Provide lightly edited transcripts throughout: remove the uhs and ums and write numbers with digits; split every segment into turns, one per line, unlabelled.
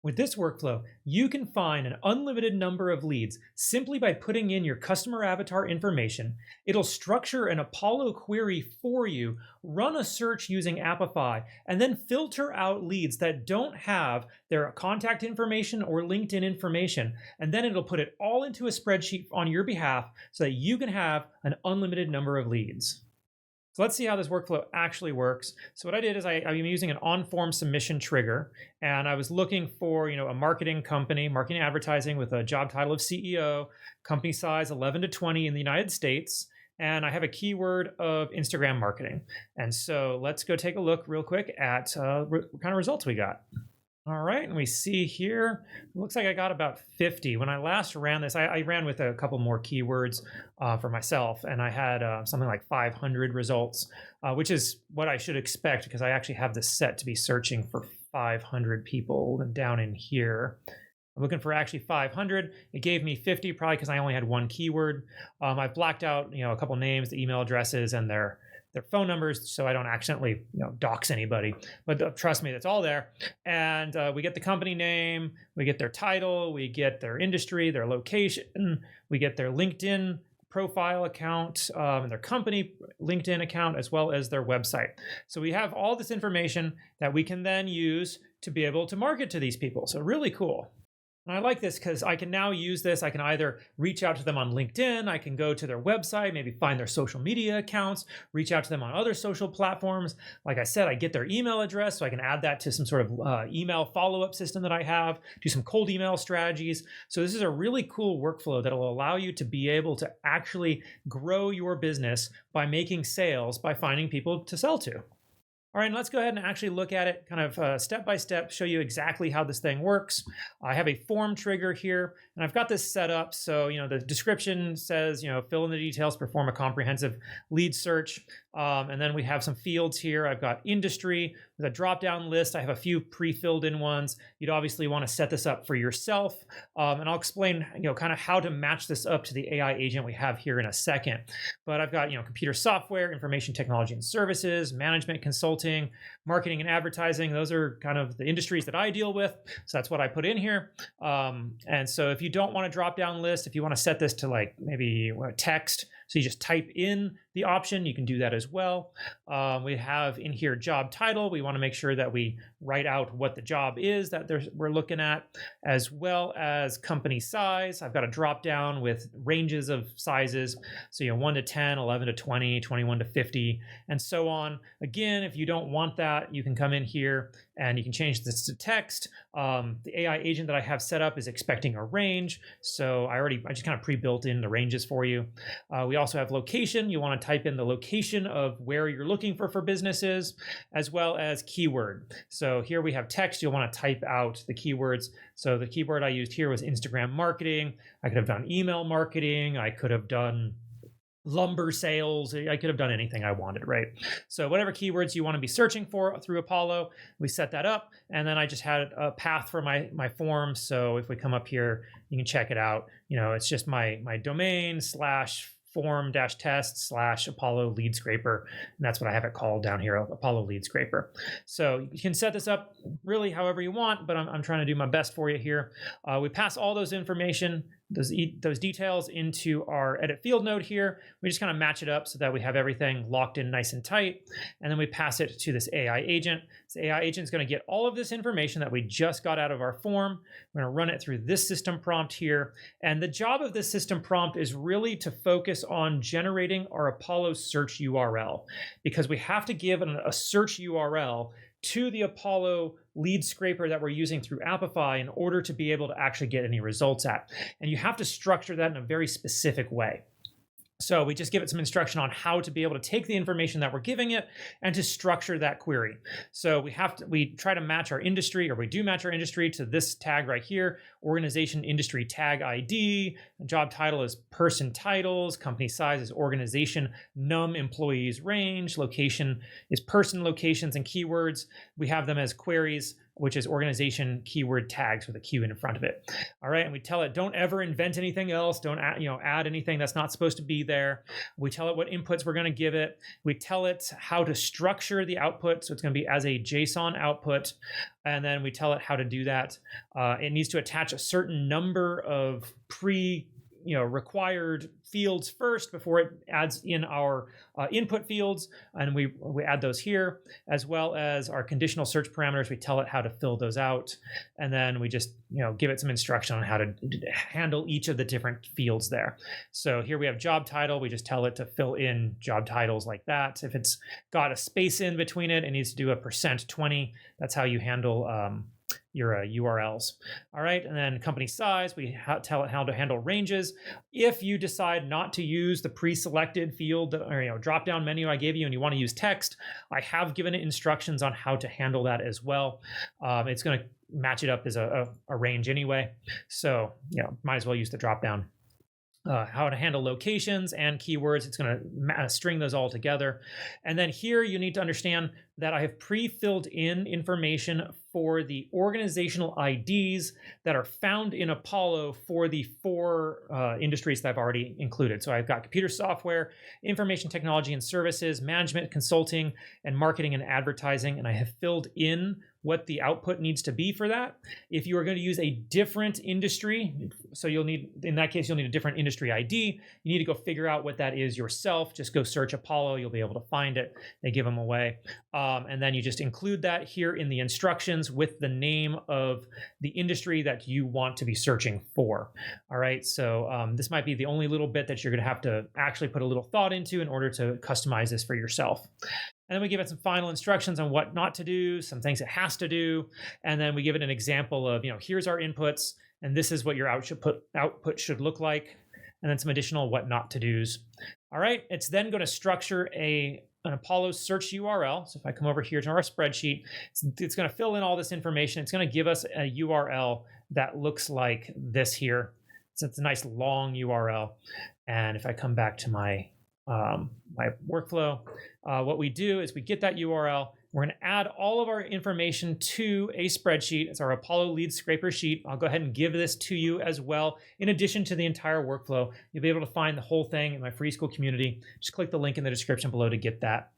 With this workflow, you can find an unlimited number of leads simply by putting in your customer avatar information. It'll structure an Apollo query for you, run a search using Apify, and then filter out leads that don't have their contact information or LinkedIn information. And then it'll put it all into a spreadsheet on your behalf so that you can have an unlimited number of leads. So let's see how this workflow actually works. So what I did is I'm using an on-form submission trigger, and I was looking for a marketing company, marketing advertising with a job title of CEO, company size 11 to 20 in the United States, and I have a keyword of Instagram marketing. And so let's go take a look real quick at what kind of results we got. All right, and we see here, it looks like I got about 50. When I last ran this, I ran with a couple more keywords for myself, and I had something like 500 results, which is what I should expect because I actually have this set to be searching for 500 people. And down in here, I'm looking for actually 500. It gave me 50 probably because I only had one keyword. I blacked out a couple names, the email addresses, and their phone numbers so I don't accidentally dox anybody. But trust me, that's all there. And we get the company name, we get their title, we get their industry, their location, we get their LinkedIn profile account and their company LinkedIn account, as well as their website. So we have all this information that we can then use to be able to market to these people. So really cool. And I like this because I can now use this. I can either reach out to them on LinkedIn, I can go to their website, maybe find their social media accounts, reach out to them on other social platforms. Like I said, I get their email address, so I can add that to some sort of email follow-up system that I have, do some cold email strategies. So this is a really cool workflow that will allow you to be able to actually grow your business by making sales, by finding people to sell to. All right, and let's go ahead and actually look at it kind of step by step, show you exactly how this thing works. I have a form trigger here, and I've got this set up so the description says fill in the details, perform a comprehensive lead search, and then we have some fields here. I've got industry with a drop-down list. I have a few pre-filled in ones. You'd obviously want to set this up for yourself, and I'll explain kind of how to match this up to the AI agent we have here in a second. But I've got computer software, information technology and services, management consulting, marketing and advertising. Those are kind of the industries that I deal with. So that's what I put in here. And so if you don't want a drop-down list, if you want to set this to like maybe text, so you just type in the option, you can do that as well. We have in here job title. We want to make sure that we write out what the job is that we're looking at, as well as company size. I've got a drop down with ranges of sizes. So 1 to 10, 11 to 20, 21 to 50, and so on. Again, if you don't want that, you can come in here and you can change this to text. The AI agent that I have set up is expecting a range. So I just kind of pre-built in the ranges for you. We also have location. You want to type in the location of where you're looking for businesses, as well as keyword. So here we have text. You'll want to type out the keywords. So the keyword I used here was Instagram marketing. I could have done email marketing. I could have done lumber sales. I could have done anything I wanted, right? So whatever keywords you want to be searching for through Apollo, we set that up. And then I just had a path for my form. So if we come up here, you can check it out. It's just my domain / form-test / Apollo lead scraper. And that's what I have it called down here, Apollo lead scraper. So you can set this up really however you want, but I'm trying to do my best for you here. We pass all those information, those details into our edit field node here. We just kind of match it up so that we have everything locked in nice and tight. And then we pass it to this AI agent. This AI agent is going to get all of this information that we just got out of our form. We're going to run it through this system prompt here. And the job of this system prompt is really to focus on generating our Apollo search URL, because we have to give a search URL to the Apollo lead scraper that we're using through Apify in order to be able to actually get any results at. And you have to structure that in a very specific way. So we just give it some instruction on how to be able to take the information that we're giving it and to structure that query. So we try to match our industry, or we do match our industry to this tag right here, organization industry tag ID, job title is person titles, company size is organization, num employees range, location is person locations and keywords. We have them as queries. which is organization keyword tags with a Q in front of it. All right, and we tell it, don't ever invent anything else. Don't add anything that's not supposed to be there. We tell it what inputs we're going to give it. We tell it how to structure the output. So it's going to be as a JSON output. And then we tell it how to do that. It needs to attach a certain number of required fields first before it adds in our input fields, and we add those here, as well as our conditional search parameters. We tell it how to fill those out, and then we just give it some instruction on how to handle each of the different fields there. So here we have job title. We just tell it to fill in job titles like that. If it's got a space in between it, it needs to do a %20. That's how you handle your URLs. All right, and then company size, we tell it how to handle ranges. If you decide not to use the pre-selected field or drop-down menu I gave you and you want to use text, I have given it instructions on how to handle that as well. It's going to match it up as a range anyway, so might as well use the drop-down. How to handle locations and keywords. It's going to string those all together. And then here you need to understand that I have pre-filled in information for the organizational IDs that are found in Apollo for the 4 industries that I've already included. So I've got computer software, information technology and services, management, consulting, and marketing and advertising. And I have filled in what the output needs to be for that. If you are going to use a different industry, so in that case, you'll need a different industry ID. You need to go figure out what that is yourself. Just go search Apollo. You'll be able to find it. They give them away. And then you just include that here in the instructions with the name of the industry that you want to be searching for. All right, so this might be the only little bit that you're going to have to actually put a little thought into in order to customize this for yourself. And then we give it some final instructions on what not to do, some things it has to do, and then we give it an example of, here's our inputs, and this is what your output should look like, and then some additional what not to do's. All right, it's then going to structure an Apollo search URL. So if I come over here to our spreadsheet, it's going to fill in all this information. It's going to give us a URL that looks like this here. So it's a nice long URL. And if I come back to my workflow, what we do is we get that URL. We're going to add all of our information to a spreadsheet. It's our Apollo lead scraper sheet. I'll go ahead and give this to you as well. In addition to the entire workflow, you'll be able to find the whole thing in my free school community. Just click the link in the description below to get that.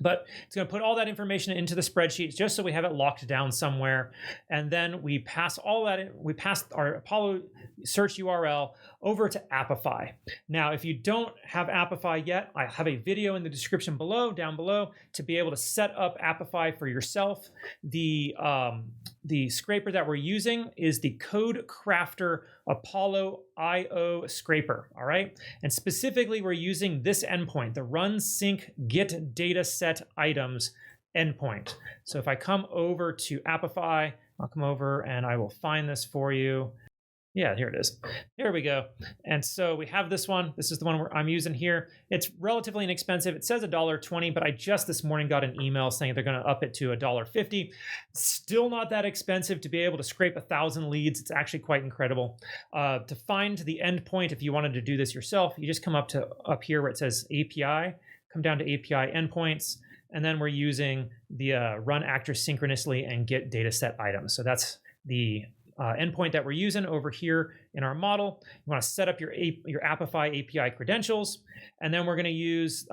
But it's going to put all that information into the spreadsheet just so we have it locked down somewhere. And then we pass all that in, we pass our Apollo search URL over to Apify. Now, if you don't have Apify yet, I have a video in the description down below, to be able to set up Apify for yourself. The scraper that we're using is the Code Crafter Apollo IO scraper, all right? And specifically, we're using this endpoint, the run sync get data set items endpoint. So if I come over to Apify, I'll come over and I will find this for you. Yeah, here it is. There we go. And so we have this one. This is the one I'm using here. It's relatively inexpensive. It says $1.20, but I just this morning got an email saying they're going to up it to $1.50. Still not that expensive to be able to scrape 1,000 leads. It's actually quite incredible. To find the endpoint, if you wanted to do this yourself, you just come up here where it says API, come down to API endpoints, and then we're using the run actor synchronously and get data set items. So that's the endpoint that we're using over here in our model. You want to set up your Apify API credentials, and then we're going to use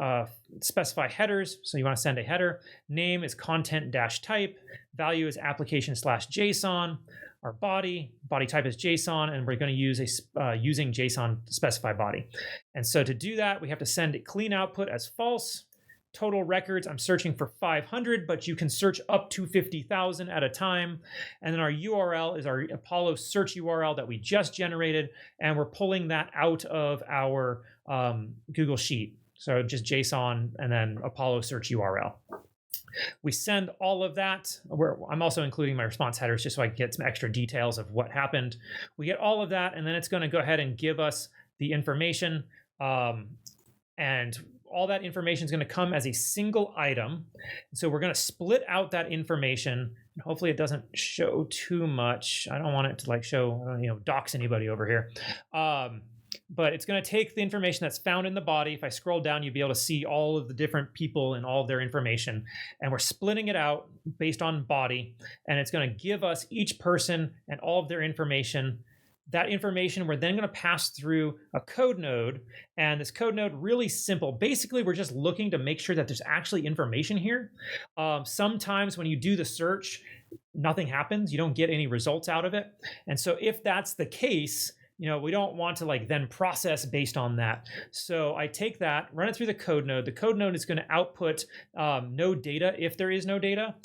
specify headers. So you want to send a header. Name is content-type. Value is application/JSON. Our body type is JSON, and we're going to use using JSON to specify body. And so to do that, we have to send a clean output as false. Total records, I'm searching for 500, but you can search up to 50,000 at a time. And then our URL is our Apollo search URL that we just generated, and we're pulling that out of our Google Sheet. So just JSON and then Apollo search URL. We send all of that. I'm also including my response headers just so I can get some extra details of what happened. We get all of that, and then it's going to go ahead and give us the information. And all that information is going to come as a single item. So we're going to split out that information. And hopefully it doesn't show too much. I don't want it to show, dox anybody over here. but it's going to take the information that's found in the body. If I scroll down, you'll be able to see all of the different people and all of their information. And we're splitting it out based on body. And it's going to give us each person and all of their information. That information we're then going to pass through a code node. And this code node, really simple. Basically, we're just looking to make sure that there's actually information here. Sometimes when you do the search, nothing happens. You don't get any results out of it. And so if that's the case, we don't want to then process based on that. So I take that, run it through the code node. The code node is going to output no data if there is no data.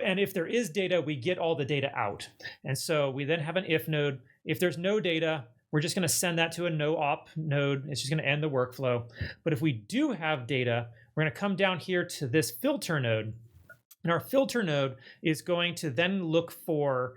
And if there is data, we get all the data out. And so we then have an if node. If there's no data, we're just going to send that to a no op node. It's just going to end the workflow. But if we do have data, we're going to come down here to this filter node. And our filter node is going to then look for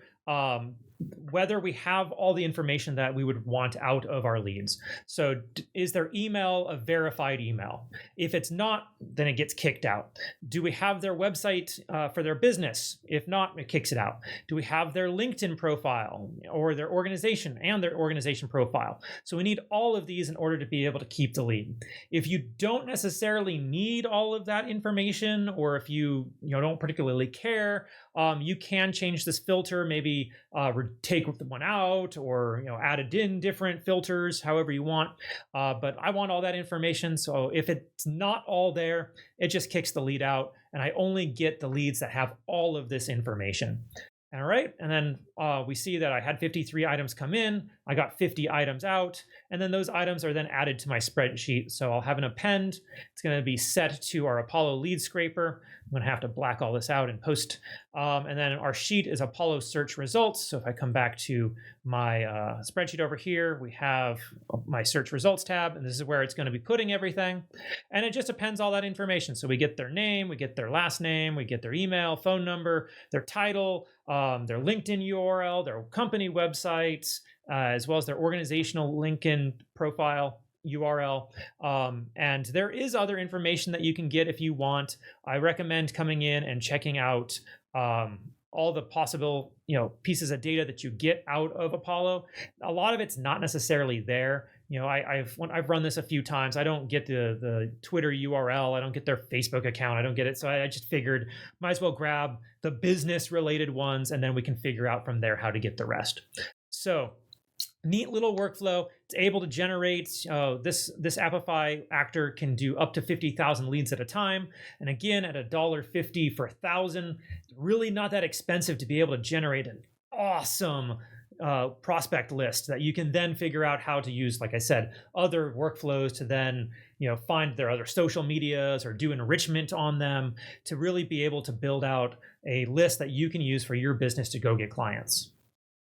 whether we have all the information that we would want out of our leads. So is their email a verified email? If it's not, then it gets kicked out. Do we have their website for their business? If not, it kicks it out. Do we have their LinkedIn profile or their organization and their organization profile? So we need all of these in order to be able to keep the lead. If you don't necessarily need all of that information, or if you don't particularly care, you can change this filter, maybe take one out, or added in different filters, however you want. But I want all that information. So if it's not all there, it just kicks the lead out, and I only get the leads that have all of this information. All right, and then we see that I had 53 items come in, I got 50 items out, and then those items are then added to my spreadsheet. So I'll have an append. It's going to be set to our Apollo lead scraper. I'm going to have to black all this out in post. And then our sheet is Apollo search results. So if I come back to my spreadsheet over here, we have my search results tab, and this is where it's going to be putting everything. And it just appends all that information. So we get their name, we get their last name, we get their email, phone number, their title, their LinkedIn URL, their company websites, as well as their organizational LinkedIn profile URL. And there is other information that you can get if you want. I recommend coming in and checking out all the possible pieces of data that you get out of Apollo. A lot of it's not necessarily there. I've run this a few times. I don't get the Twitter URL. I don't get their Facebook account. I don't get it. So I just figured might as well grab the business related ones, and then we can figure out from there how to get the rest. So neat little workflow. It's able to generate, this Apify actor can do up to 50,000 leads at a time. And again, at $1.50 for 1,000, really not that expensive to be able to generate an awesome prospect list that you can then figure out how to use, like I said, other workflows to then find their other social medias or do enrichment on them to really be able to build out a list that you can use for your business to go get clients.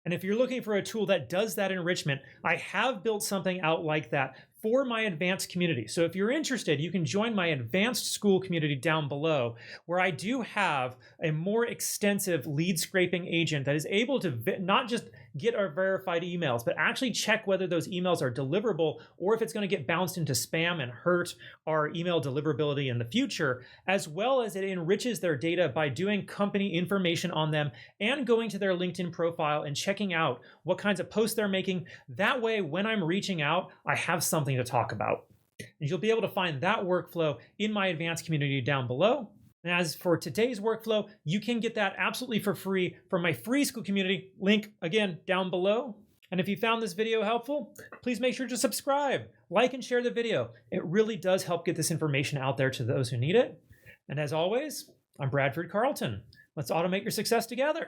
And if you're looking for a tool that does that enrichment, I have built something out like that for my advanced community. So if you're interested, you can join my advanced school community down below, where I do have a more extensive lead scraping agent that is able to not just get our verified emails, but actually check whether those emails are deliverable or if it's going to get bounced into spam and hurt our email deliverability in the future, as well as it enriches their data by doing company information on them and going to their LinkedIn profile and checking out what kinds of posts they're making. That way, when I'm reaching out, I have something to talk about. And you'll be able to find that workflow in my advanced community down below. And as for today's workflow, you can get that absolutely for free from my free school community, link again down below. And if you found this video helpful, please make sure to subscribe, like, and share the video. It really does help get this information out there to those who need it. And as always, I'm Bradford Carlton. Let's automate your success together.